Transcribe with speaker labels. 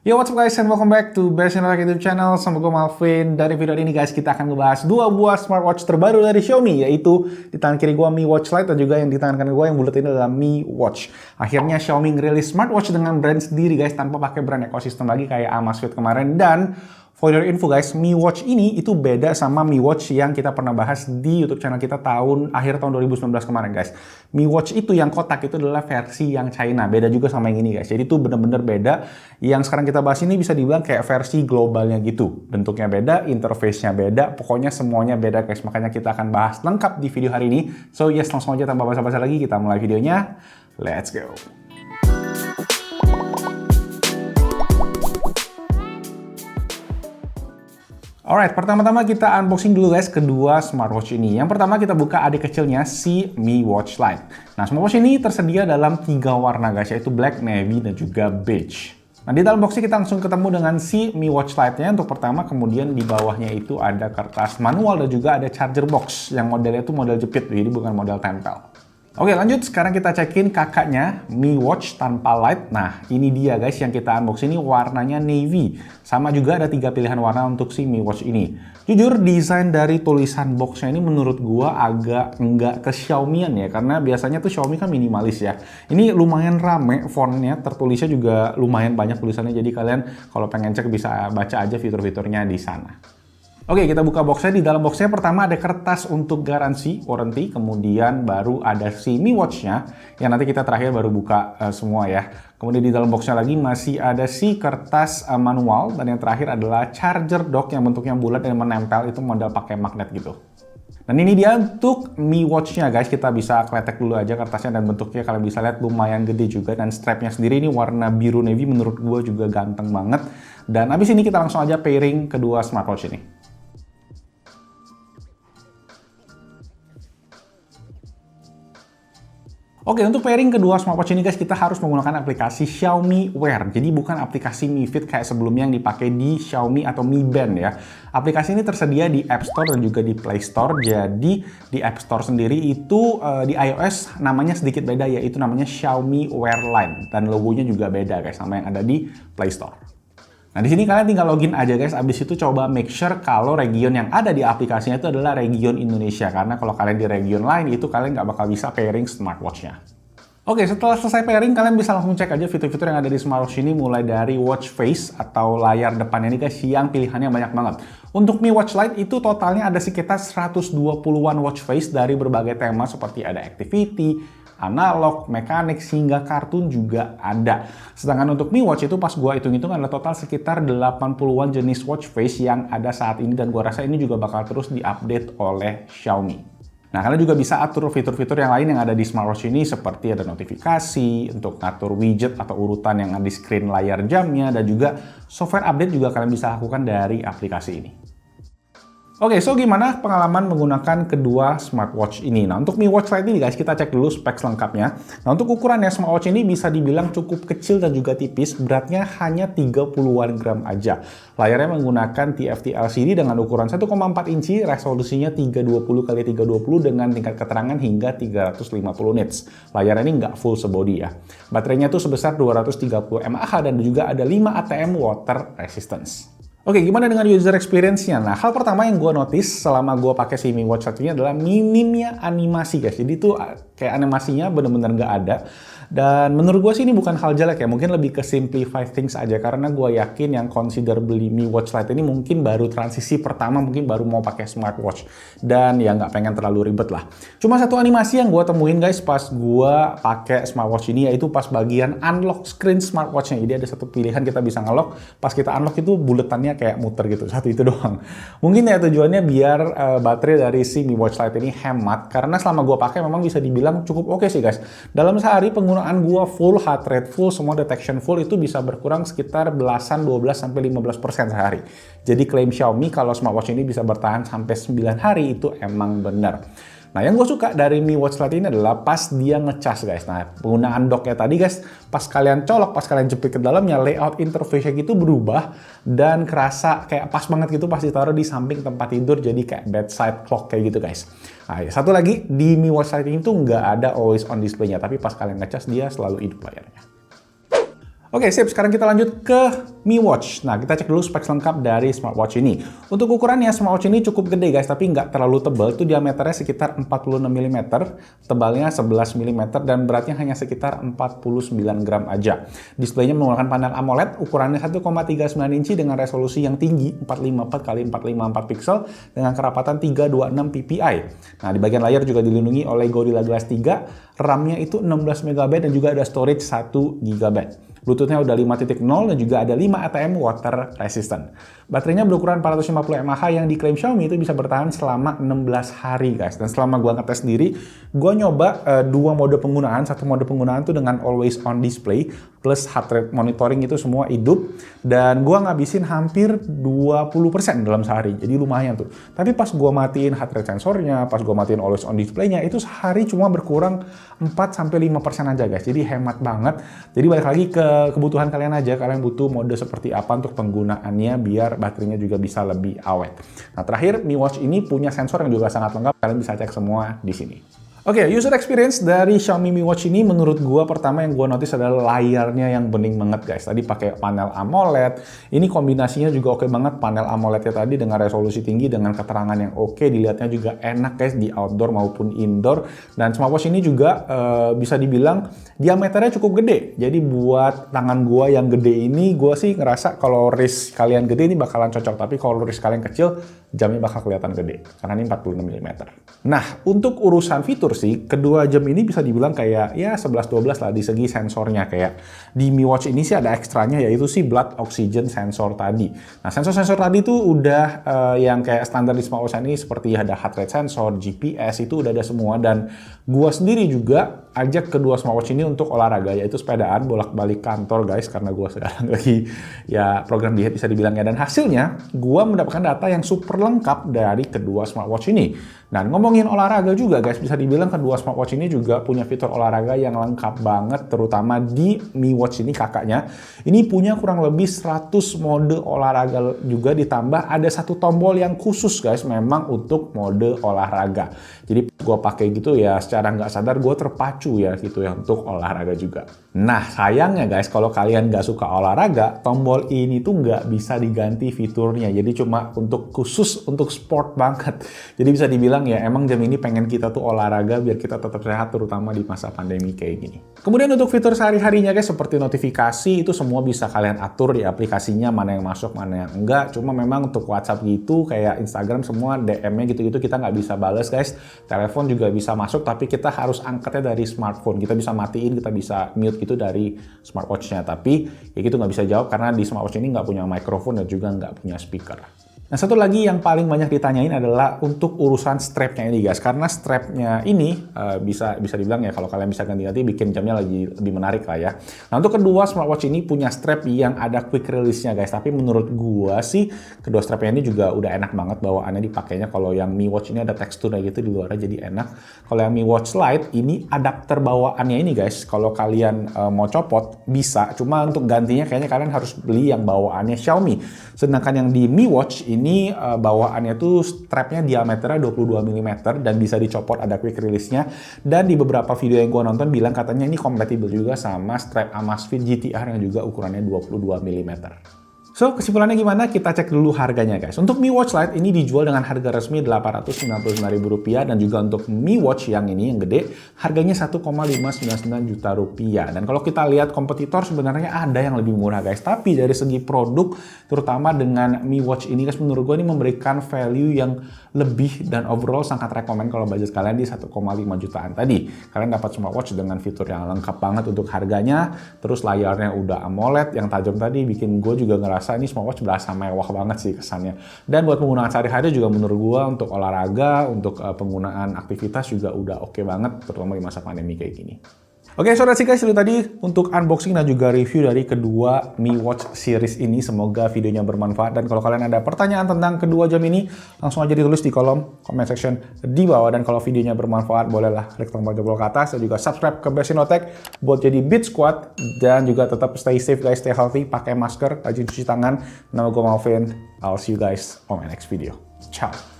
Speaker 1: Yo, what's up guys, and welcome back to Best in Tech YouTube channel. Sama gue Malvin. Dari video ini guys, kita akan ngebahas dua buah smartwatch terbaru dari Xiaomi, yaitu di tangan kiri gue Mi Watch Lite dan juga yang di tangan kanan gue yang bulat ini adalah Mi Watch. Akhirnya Xiaomi ngerilis smartwatch dengan brand sendiri guys, tanpa pakai brand ekosistem lagi kayak Amazfit kemarin. Dan for your info guys, Mi Watch ini itu beda sama Mi Watch yang kita pernah bahas di YouTube channel kita akhir tahun 2019 kemarin guys. Mi Watch itu yang kotak itu adalah versi yang China, beda juga sama yang ini guys. Jadi itu bener-bener beda. Yang sekarang kita bahas ini bisa dibilang kayak versi globalnya gitu. Bentuknya beda, interface-nya beda, pokoknya semuanya beda guys. Makanya kita akan bahas lengkap di video hari ini. So yes, langsung aja tanpa basa-basi lagi kita mulai videonya. Let's go! Alright, pertama-tama kita unboxing dulu guys kedua smartwatch ini. Yang pertama kita buka adik kecilnya si Mi Watch Lite. Nah, smartwatch ini tersedia dalam 3 warna guys, yaitu black, navy, dan juga beige. Nah, di dalam boxnya kita langsung ketemu dengan si Mi Watch Lite-nya untuk pertama, kemudian di bawahnya itu ada kertas manual dan juga ada charger box yang modelnya itu model jepit, jadi bukan model tempel. Oke, lanjut. Sekarang kita cekin kakaknya, Mi Watch tanpa light. Nah, ini dia guys yang kita unbox ini warnanya navy. Sama juga ada 3 pilihan warna untuk si Mi Watch ini. Jujur, desain dari tulisan boxnya ini menurut gua agak enggak ke Xiaomi-an ya. Karena biasanya tuh Xiaomi kan minimalis ya. Ini lumayan rame fontnya, tertulisnya juga lumayan banyak tulisannya. Jadi kalian kalau pengen cek bisa baca aja fitur-fiturnya di sana. Oke, kita buka boxnya. Di dalam boxnya pertama ada kertas untuk garansi, warranty, kemudian baru ada si Mi Watch-nya, yang nanti kita terakhir baru buka semua ya. Kemudian di dalam boxnya lagi masih ada si kertas manual, dan yang terakhir adalah charger dock yang bentuknya bulat dan menempel, itu model pakai magnet gitu. Dan ini dia untuk Mi Watch-nya guys, kita bisa kletek dulu aja kertasnya dan bentuknya kalian bisa lihat lumayan gede juga, dan strapnya sendiri ini warna biru navy, menurut gue juga ganteng banget. Dan abis ini kita langsung aja pairing kedua smartwatch ini. Oke, untuk pairing kedua smartwatch ini guys, kita harus menggunakan aplikasi Xiaomi Wear. Jadi bukan aplikasi Mi Fit kayak sebelumnya yang dipakai di Xiaomi atau Mi Band ya. Aplikasi ini tersedia di App Store dan juga di Play Store. Jadi di App Store sendiri itu di iOS namanya sedikit beda, yaitu namanya Xiaomi Wear Line. Dan logonya juga beda guys sama yang ada di Play Store. Nah, di sini kalian tinggal login aja guys, abis itu coba make sure kalau region yang ada di aplikasinya itu adalah region Indonesia. Karena kalau kalian di region lain itu kalian nggak bakal bisa pairing smartwatch-nya. Oke, setelah selesai pairing, kalian bisa langsung cek aja fitur-fitur yang ada di smartwatch ini, mulai dari watch face atau layar depannya ini guys, yang pilihannya banyak banget. Untuk Mi Watch Lite itu totalnya ada sekitar 120-an watch face dari berbagai tema seperti ada activity, analog, mekanik, hingga kartun juga ada. Sedangkan untuk Mi Watch itu pas gua hitung-hitung adalah total sekitar 80-an jenis watch face yang ada saat ini, dan gua rasa ini juga bakal terus diupdate oleh Xiaomi. Nah, kalian juga bisa atur fitur-fitur yang lain yang ada di smartwatch ini, seperti ada notifikasi, untuk ngatur widget atau urutan yang ada di screen layar jamnya, dan juga software update juga kalian bisa lakukan dari aplikasi ini. Oke, so gimana pengalaman menggunakan kedua smartwatch ini? Nah, untuk Mi Watch Lite ini guys, kita cek dulu specs lengkapnya. Nah, untuk ukurannya smartwatch ini bisa dibilang cukup kecil dan juga tipis, beratnya hanya 30-an gram aja. Layarnya menggunakan TFT LCD dengan ukuran 1,4 inci, resolusinya 320x320 dengan tingkat keterangan hingga 350 nits. Layarnya ini nggak full sebody ya. Baterainya tuh sebesar 230 mAh dan juga ada 5 ATM water resistance. Oke, gimana dengan user experience-nya? Nah, hal pertama yang gue notice selama gue pakai si Mi Watch Lite ini adalah minimnya animasi guys. Jadi tuh kayak animasinya bener-bener nggak ada. Dan menurut gue sih ini bukan hal jelek ya, mungkin lebih ke simplify things aja, karena gue yakin yang consider beli Mi Watch Lite ini mungkin baru transisi pertama, mungkin baru mau pakai smartwatch, dan ya nggak pengen terlalu ribet lah. Cuma satu animasi yang gue temuin guys pas gue pakai smartwatch ini, yaitu pas bagian unlock screen smartwatch-nya. Jadi ada satu pilihan kita bisa nge-lock, pas kita unlock itu buletannya kayak muter gitu, satu itu doang. Mungkin ya tujuannya biar baterai dari si Mi Watch Lite ini hemat, karena selama gue pakai memang bisa dibilang cukup oke sih guys. Dalam sehari penggunaan gua full, heart rate full, semua detection full itu bisa berkurang sekitar belasan, 12-15% sehari. Jadi klaim Xiaomi kalau smartwatch ini bisa bertahan sampai 9 hari itu emang bener. Nah, yang gue suka dari Mi Watch Lite ini adalah pas dia ngecas guys. Nah, penggunaan docknya tadi guys, pas kalian colok, pas kalian jepit ke dalamnya, layout interface-nya gitu berubah dan kerasa kayak pas banget gitu pas ditaruh di samping tempat tidur, jadi kayak bedside clock kayak gitu guys. Nah, satu lagi, di Mi Watch Lite ini tuh nggak ada always on display-nya, tapi pas kalian ngecas dia selalu hidup layarnya. Oke, sip. Sekarang kita lanjut ke Mi Watch. Nah, kita cek dulu spek lengkap dari smartwatch ini. Untuk ukurannya, smartwatch ini cukup gede guys, tapi nggak terlalu tebal. Itu diameternya sekitar 46 mm, tebalnya 11 mm, dan beratnya hanya sekitar 49 gram aja. Displaynya menggunakan panel AMOLED, ukurannya 1,39 inci dengan resolusi yang tinggi, 454x454 pixel, dengan kerapatan 326 ppi. Nah, di bagian layar juga dilindungi oleh Gorilla Glass 3, RAM-nya itu 16 MB dan juga ada storage 1 GB. Bluetooth-nya udah 5.0 dan juga ada 5 ATM water resistant. Baterainya berukuran 450 mAh yang diklaim Xiaomi itu bisa bertahan selama 16 hari guys. Dan selama gua ngetes sendiri, gua nyoba dua mode penggunaan. Satu mode penggunaan tuh dengan always on display plus heart rate monitoring, itu semua hidup. Dan gua ngabisin hampir 20% dalam sehari. Jadi lumayan tuh. Tapi pas gua matiin heart rate sensornya, pas gua matiin always on display-nya, itu sehari cuma berkurang 4-5% aja guys. Jadi hemat banget. Jadi balik lagi ke kebutuhan kalian aja. Kalian butuh mode seperti apa untuk penggunaannya biar baterainya juga bisa lebih awet. Nah, terakhir Mi Watch ini punya sensor yang juga sangat lengkap. Kalian bisa cek semua di sini. Oke, user experience dari Xiaomi Mi Watch ini menurut gua pertama yang gua notice adalah layarnya yang bening banget guys. Tadi pakai panel AMOLED. Ini kombinasinya juga oke banget, panel AMOLED-nya tadi dengan resolusi tinggi dengan keterangan yang oke, dilihatnya juga enak guys di outdoor maupun indoor. Dan smartwatch ini juga bisa dibilang diameternya cukup gede. Jadi buat tangan gua yang gede ini, gua sih ngerasa kalau wrist kalian gede ini bakalan cocok, tapi kalau wrist kalian kecil jamnya bakal kelihatan gede karena ini 46 mm. Nah, untuk urusan fitur sih, kedua jam ini bisa dibilang kayak ya 11-12 lah di segi sensornya. Kayak di Mi Watch ini sih ada ekstranya, yaitu si blood oxygen sensor tadi. Nah, sensor-sensor tadi tuh udah yang kayak standar di smartwatch ini, seperti ada heart rate sensor, GPS, itu udah ada semua. Dan gua sendiri juga ajak kedua smartwatch ini untuk olahraga, yaitu sepedaan bolak-balik kantor guys, karena gua sekarang lagi ya program diet bisa dibilang ya. Dan hasilnya gua mendapatkan data yang super lengkap dari kedua smartwatch ini. Dan ngomongin olahraga juga guys, bisa dibilang kedua smartwatch ini juga punya fitur olahraga yang lengkap banget, terutama di Mi Watch ini kakaknya. Ini punya kurang lebih 100 mode olahraga juga, ditambah ada satu tombol yang khusus guys memang untuk mode olahraga. Jadi gue pakai gitu ya secara nggak sadar gue terpacu ya gitu ya untuk olahraga juga. Nah sayangnya guys, kalau kalian nggak suka olahraga, tombol ini tuh nggak bisa diganti fiturnya. Jadi cuma untuk khusus untuk sport banget. Jadi bisa dibilang ya emang jam ini pengen kita tuh olahraga biar kita tetap sehat, terutama di masa pandemi kayak gini. Kemudian untuk fitur sehari-harinya guys, seperti notifikasi itu semua bisa kalian atur di aplikasinya, mana yang masuk mana yang enggak. Cuma memang untuk WhatsApp gitu kayak Instagram semua DM-nya gitu-gitu kita nggak bisa bales guys. Telepon juga bisa masuk tapi kita harus angkatnya dari smartphone. Kita bisa matiin, kita bisa mute gitu dari smartwatch-nya. Tapi ya gitu nggak bisa jawab karena di smartwatch ini nggak punya mikrofon dan juga nggak punya speaker. Nah, satu lagi yang paling banyak ditanyain adalah untuk urusan strapnya ini guys, karena strapnya ini bisa dibilang ya kalau kalian bisa ganti-ganti bikin jamnya lebih menarik lah ya. Nah, untuk kedua smartwatch ini punya strap yang ada quick release-nya guys, tapi menurut gua sih kedua strapnya ini juga udah enak banget bawaannya dipakainya. Kalau yang Mi Watch ini ada teksturnya gitu di luarnya jadi enak. Kalau yang Mi Watch Lite ini adapter bawaannya ini guys, kalau kalian mau copot bisa, cuma untuk gantinya kayaknya kalian harus beli yang bawaannya Xiaomi. Sedangkan yang di Mi Watch ini bawaannya tuh strapnya diameternya 22 mm dan bisa dicopot, ada quick release-nya. Dan di beberapa video yang gue nonton bilang katanya ini kompatibel juga sama strap Amazfit GTR yang juga ukurannya 22 mm. So, kesimpulannya gimana? Kita cek dulu harganya guys. Untuk Mi Watch Lite ini dijual dengan harga resmi Rp899.000 dan juga untuk Mi Watch yang ini yang gede harganya Rp1,599 juta. Dan kalau kita lihat kompetitor sebenarnya ada yang lebih murah guys. Tapi dari segi produk terutama dengan Mi Watch ini guys, menurut gue ini memberikan value yang lebih dan overall sangat rekomen kalau budget kalian di 1,5 jutaan tadi. Kalian dapat smartwatch dengan fitur yang lengkap banget untuk harganya. Terus layarnya udah AMOLED yang tajam tadi bikin gue juga ngerasa ini smartwatch berasa mewah banget sih kesannya. Dan buat penggunaan sehari-hari juga menurut gua untuk olahraga, untuk penggunaan aktivitas juga udah oke banget, terutama di masa pandemi kayak gini. Oke, so that's it guys, itu tadi untuk unboxing dan juga review dari kedua Mi Watch series ini. Semoga videonya bermanfaat dan kalau kalian ada pertanyaan tentang kedua jam ini, langsung aja ditulis di kolom comment section di bawah. Dan kalau videonya bermanfaat, bolehlah klik tombol jempol ke atas dan juga subscribe ke Besinotek buat jadi Beat Squad. Dan juga tetap stay safe guys, stay healthy, pakai masker, rajin cuci tangan. Nama gue Malvin, I'll see you guys on my next video. Ciao!